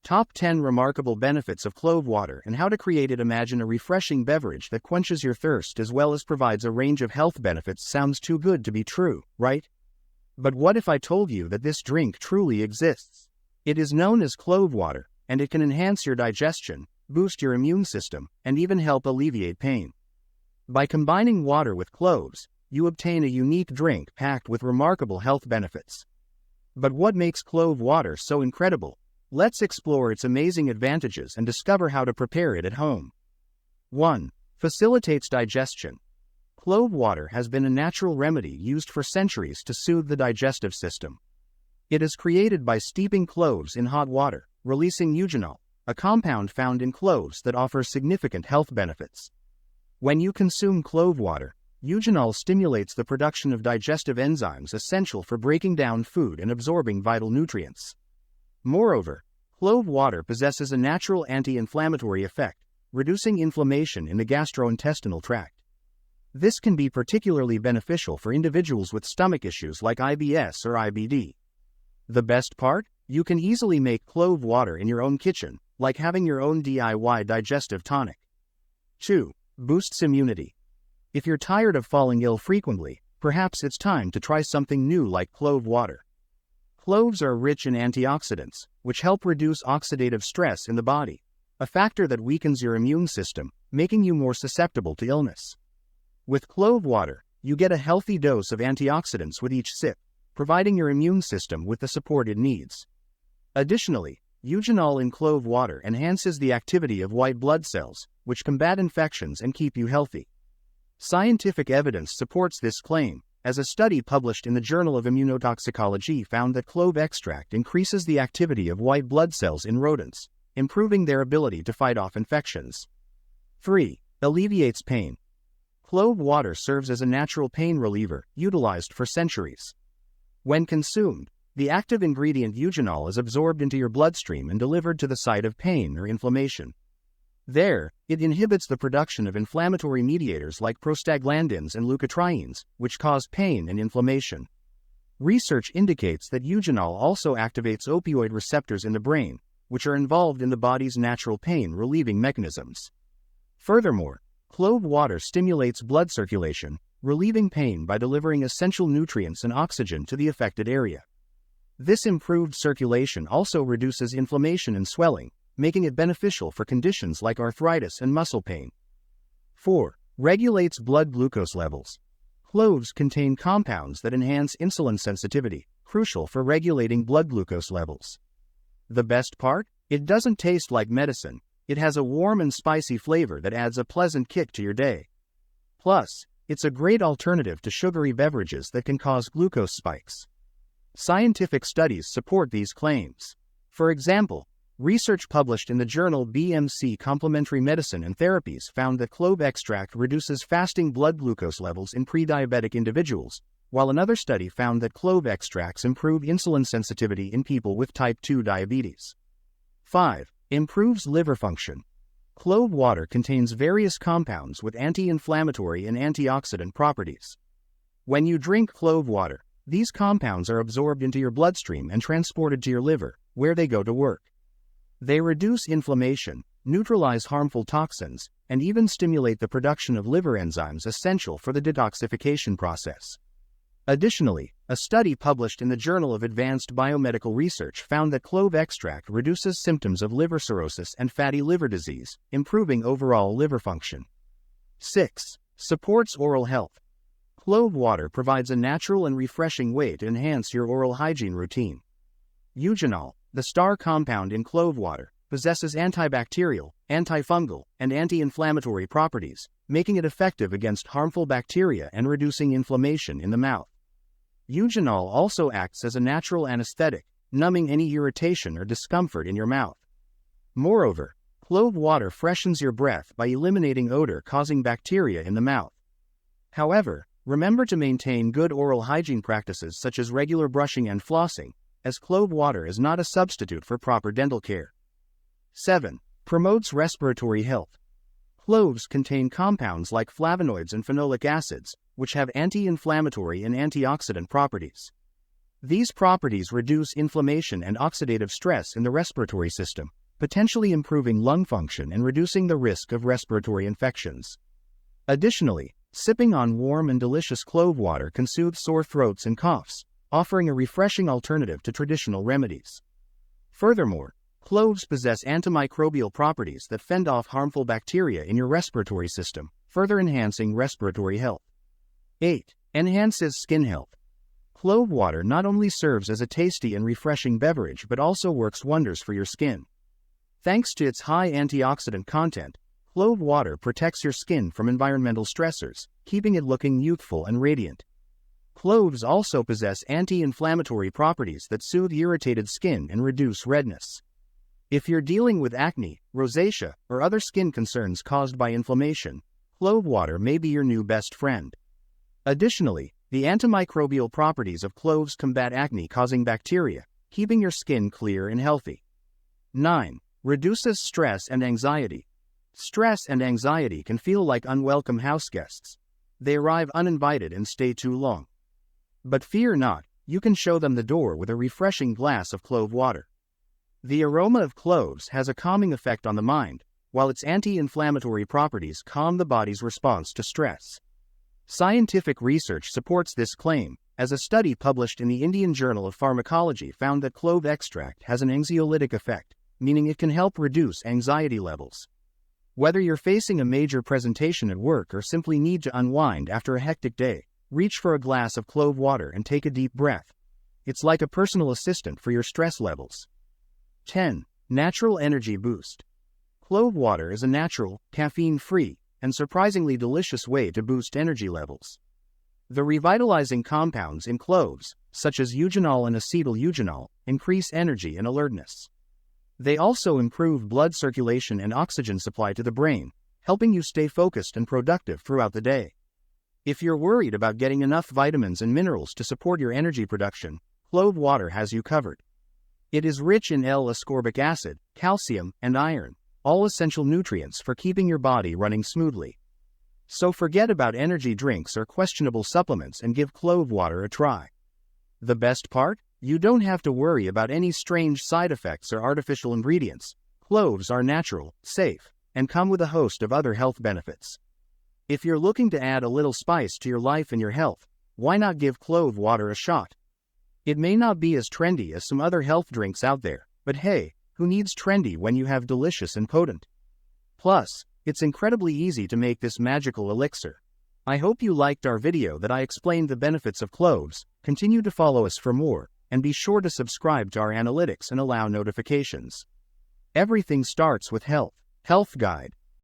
Top 10 Remarkable Benefits of Clove Water and How to Create it. Imagine a refreshing beverage that quenches your thirst as well as provides a range of health benefits. Sounds too good to be true, right? But what if I told you that this drink truly exists? It is known as clove water, and it can enhance your digestion, boost your immune system, and even help alleviate pain. By combining water with cloves, you obtain a unique drink packed with remarkable health benefits. But what makes clove water so incredible? Let's explore its amazing advantages and discover how to prepare it at home. 1. Facilitates digestion. Clove water has been a natural remedy used for centuries to soothe the digestive system. It is created by steeping cloves in hot water, releasing eugenol, a compound found in cloves that offers significant health benefits. When you consume clove water, eugenol stimulates the production of digestive enzymes essential for breaking down food and absorbing vital nutrients. Moreover, clove water possesses a natural anti-inflammatory effect, reducing inflammation in the gastrointestinal tract. This can be particularly beneficial for individuals with stomach issues like IBS or IBD. The best part? You can easily make clove water in your own kitchen, like having your own DIY digestive tonic. 2. Boosts immunity. If you're tired of falling ill frequently, perhaps it's time to try something new like clove water. Cloves are rich in antioxidants, which help reduce oxidative stress in the body, a factor that weakens your immune system, making you more susceptible to illness. With clove water, you get a healthy dose of antioxidants with each sip, providing your immune system with the support it needs. Additionally, eugenol in clove water enhances the activity of white blood cells, which combat infections and keep you healthy. Scientific evidence supports this claim, as a study published in the Journal of Immunotoxicology found that clove extract increases the activity of white blood cells in rodents, improving their ability to fight off infections. 3. Alleviates pain. Clove water serves as a natural pain reliever, utilized for centuries. When consumed, the active ingredient eugenol is absorbed into your bloodstream and delivered to the site of pain or inflammation. There, it inhibits the production of inflammatory mediators like prostaglandins and leukotrienes, which cause pain and inflammation. Research indicates that eugenol also activates opioid receptors in the brain, which are involved in the body's natural pain-relieving mechanisms. Furthermore, clove water stimulates blood circulation, relieving pain by delivering essential nutrients and oxygen to the affected area. This improved circulation also reduces inflammation and swelling, making it beneficial for conditions like arthritis and muscle pain. 4. Regulates blood glucose levels. Cloves contain compounds that enhance insulin sensitivity, crucial for regulating blood glucose levels. The best part? It doesn't taste like medicine. It has a warm and spicy flavor that adds a pleasant kick to your day. Plus, it's a great alternative to sugary beverages that can cause glucose spikes. Scientific studies support these claims. For example, research published in the journal BMC Complementary Medicine and Therapies found that clove extract reduces fasting blood glucose levels in pre-diabetic individuals, while another study found that clove extracts improve insulin sensitivity in people with type 2 diabetes. 5. Improves liver function. Clove water contains various compounds with anti-inflammatory and antioxidant properties. When you drink clove water, these compounds are absorbed into your bloodstream and transported to your liver, where they go to work. They reduce inflammation, neutralize harmful toxins, and even stimulate the production of liver enzymes essential for the detoxification process. Additionally, a study published in the Journal of Advanced Biomedical Research found that clove extract reduces symptoms of liver cirrhosis and fatty liver disease, improving overall liver function. 6. Supports oral health. Clove water provides a natural and refreshing way to enhance your oral hygiene routine. Eugenol, the star compound in clove water, possesses antibacterial, antifungal, and anti-inflammatory properties, making it effective against harmful bacteria and reducing inflammation in the mouth. Eugenol also acts as a natural anesthetic, numbing any irritation or discomfort in your mouth. Moreover, clove water freshens your breath by eliminating odor causing bacteria in the mouth. However, remember to maintain good oral hygiene practices such as regular brushing and flossing, as clove water is not a substitute for proper dental care. 7. Promotes respiratory health. Cloves contain compounds like flavonoids and phenolic acids, which have anti-inflammatory and antioxidant properties. These properties reduce inflammation and oxidative stress in the respiratory system, potentially improving lung function and reducing the risk of respiratory infections. Additionally, sipping on warm and delicious clove water can soothe sore throats and coughs, offering a refreshing alternative to traditional remedies. Furthermore, cloves possess antimicrobial properties that fend off harmful bacteria in your respiratory system, further enhancing respiratory health. 8. Enhances skin health. Clove water not only serves as a tasty and refreshing beverage but also works wonders for your skin. Thanks to its high antioxidant content, clove water protects your skin from environmental stressors, keeping it looking youthful and radiant. Cloves also possess anti-inflammatory properties that soothe irritated skin and reduce redness. If you're dealing with acne, rosacea, or other skin concerns caused by inflammation, clove water may be your new best friend. Additionally, the antimicrobial properties of cloves combat acne-causing bacteria, keeping your skin clear and healthy. 9. Reduces stress and anxiety. Stress and anxiety can feel like unwelcome house guests. They arrive uninvited and stay too long. But fear not, you can show them the door with a refreshing glass of clove water. The aroma of cloves has a calming effect on the mind, while its anti-inflammatory properties calm the body's response to stress. Scientific research supports this claim, as a study published in the Indian Journal of Pharmacology found that clove extract has an anxiolytic effect, meaning it can help reduce anxiety levels. Whether you're facing a major presentation at work or simply need to unwind after a hectic day, reach for a glass of clove water and take a deep breath. It's like a personal assistant for your stress levels. 10. Natural energy boost. Clove water is a natural, caffeine-free, and surprisingly delicious way to boost energy levels. The revitalizing compounds in cloves, such as eugenol and acetyl-eugenol, increase energy and alertness. They also improve blood circulation and oxygen supply to the brain, helping you stay focused and productive throughout the day. If you're worried about getting enough vitamins and minerals to support your energy production, clove water has you covered. It is rich in L-ascorbic acid, calcium, and iron, all essential nutrients for keeping your body running smoothly. So forget about energy drinks or questionable supplements and give clove water a try. The best part? You don't have to worry about any strange side effects or artificial ingredients. Cloves are natural, safe, and come with a host of other health benefits. If you're looking to add a little spice to your life and your health, why not give clove water a shot? It may not be as trendy as some other health drinks out there, but hey, who needs trendy when you have delicious and potent? Plus, it's incredibly easy to make this magical elixir. I hope you liked our video that I explained the benefits of cloves. Continue to follow us for more, and be sure to subscribe to our analytics and allow notifications. Everything starts with health. Health Guide.